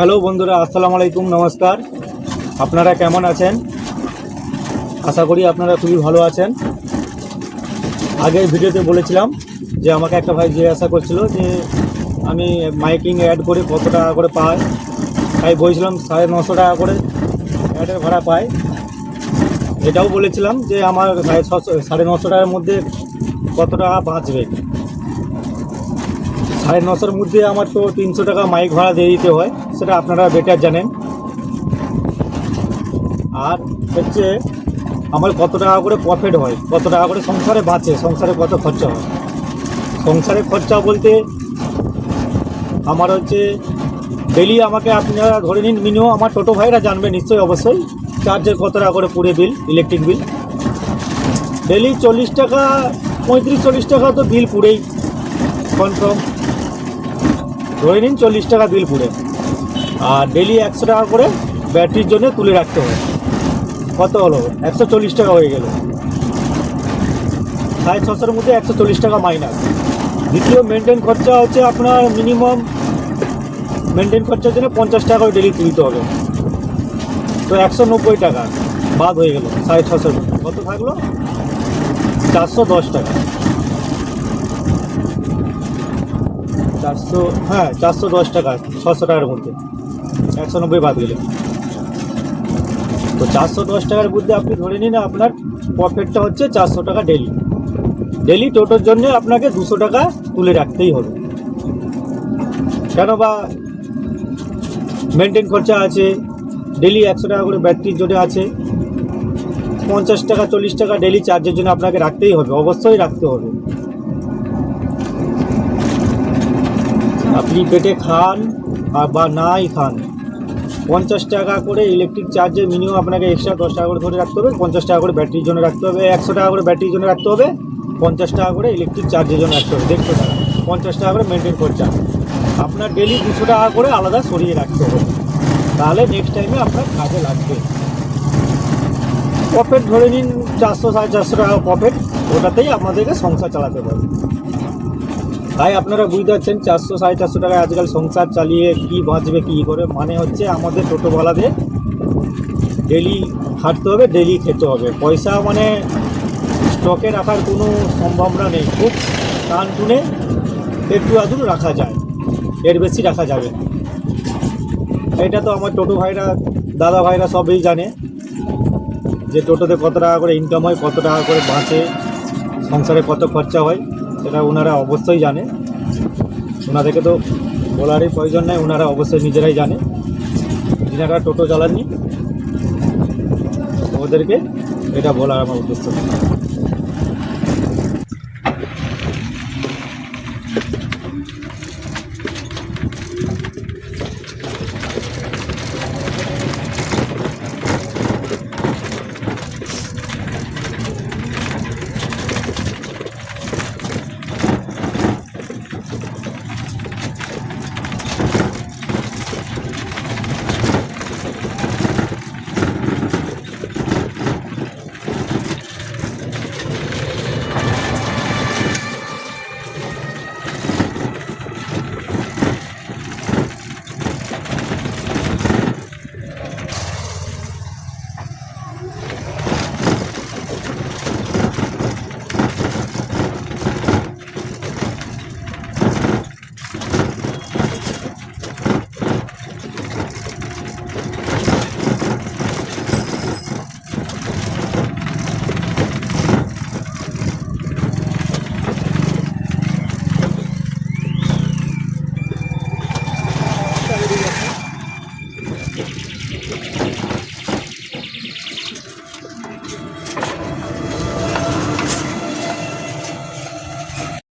Hello বন্ধুরা, আসসালামু আলাইকুম, নমস্কার। আপনারা কেমন আছেন? আশা করি আপনারা খুবই ভালো আছেন। আগের ভিডিওতে বলেছিলাম যে আমাকে একটা ভাই জিজ্ঞাসা করছিল যে আমি মাইকিং অ্যাড করে কত টাকা করে পাই। তাই বলছিলাম 950 টাকা করে অ্যাডের ভাড়া পাই। এটাও বলেছিলাম যে আমার 950 টাকার মধ্যে কত টাকা বাঁচবে। 950-র মধ্যে আমার তো 300 টাকা মাইক ভাড়া দিয়ে দিতে হয়, সেটা আপনারা বেটার জানেন। আর হচ্ছে আমার কত টাকা করে প্রফিট হয়, কত টাকা করে সংসারে বাঁচে, সংসারে কত খরচা হয়। সংসারে খরচা বলতে আমার হচ্ছে ডেলি আমাকে আপনারা ধরে নিন মিনিমাম, আমার টোটো ভাইরা জানবে নিশ্চয়ই অবশ্যই, চার্জের কত টাকা করে পুরে বিল, ইলেকট্রিক বিল ডেলি 40 টাকা, 35-40 টাকা তো বিল পুরেই কনফার্ম। ধরে নিন 40 টাকা বিল পুরে, আর ডেলি 100 টাকা করে ব্যাটারির জন্য তুলে রাখতে হয়। কত হলো? 140 টাকা হয়ে গেল। 650-র মধ্যে 140 টাকা মাইনাস। দ্বিতীয় মেনটেন খরচা হচ্ছে আপনার মিনিমাম, মেনটেন খরচার জন্য 50 টাকা করে ডেলি তুলতে হবে। তো 190 টাকা বাদ হয়ে গেল 650-র মধ্যে। কত থাকলো? 410 টাকা। 410 টাকা 600 টাকার মধ্যে 190 বাদ গেলে। তো 410 টাকার মধ্যে আপনি ধরে নিন আপনার প্রফিটটা হচ্ছে 400 টাকা ডেলি। ডেলি টোটোর জন্য আপনাকে 200 টাকা তুলে রাখতেই হবে। কেন? বা মেনটেন খরচা আছে, ডেলি 100 টাকা করে ব্যাটারির জন্য আছে, 50 টাকা 40 টাকা ডেলি চার্জের জন্য আপনাকে রাখতেই হবে, অবশ্যই রাখতে হবে। আপনি পেটে খান বা নাই খান, 50 টাকা করে ইলেকট্রিক চার্জে মিনিমাম আপনাকে এক্সট্রা 10 টাকা করে ধরে রাখতে হবে। 50 টাকা করে ব্যাটারির জন্য রাখতে হবে, 100 টাকা করে ব্যাটারির জন্য রাখতে হবে, 50 টাকা করে ইলেকট্রিক চার্জের জন্য রাখতে হবে, 150 টাকা, 50 টাকা করে মেনটেন খরচা। আপনার ডেলি 200 টাকা করে আলাদা সরিয়ে রাখতে হবে, তাহলে নেক্সট টাইমে আপনার কাজে লাগবে। প্রফিট ধরে নিন 400-450 টাকা প্রফিট, ওটাতেই আমাদেরকে সংসার চালাতে পারবে। তাই আপনারা বুঝতে পারছেন 400-450 টাকায় আজকাল সংসার চালিয়ে কি বাঁচবে কী করে। মানে হচ্ছে আমাদের টোটোওয়ালাদের ডেলি খাটতে হবে, ডেলি খেতে হবে। পয়সা মানে স্টকে রাখার কোনো সম্ভাবনা নেই, খুব টান টুনে একটু আধটু রাখা যায়, এর বেশি রাখা যাবে না। এটা তো আমার টোটো ভাইরা, দাদা ভাইরা সবই জানে যে টোটোতে কত টাকা করে ইনকাম হয়, কত টাকা করে বাঁচে, সংসারে কত খরচা হয়, সেটা ওনারা অবশ্যই জানে। ওনাদেরকে তো বলারই প্রয়োজন নেই, ওনারা অবশ্যই নিজেরাই জানে। যিনারা টোটো চালাননি ওদেরকে এটা বলার আমার উদ্দেশ্য।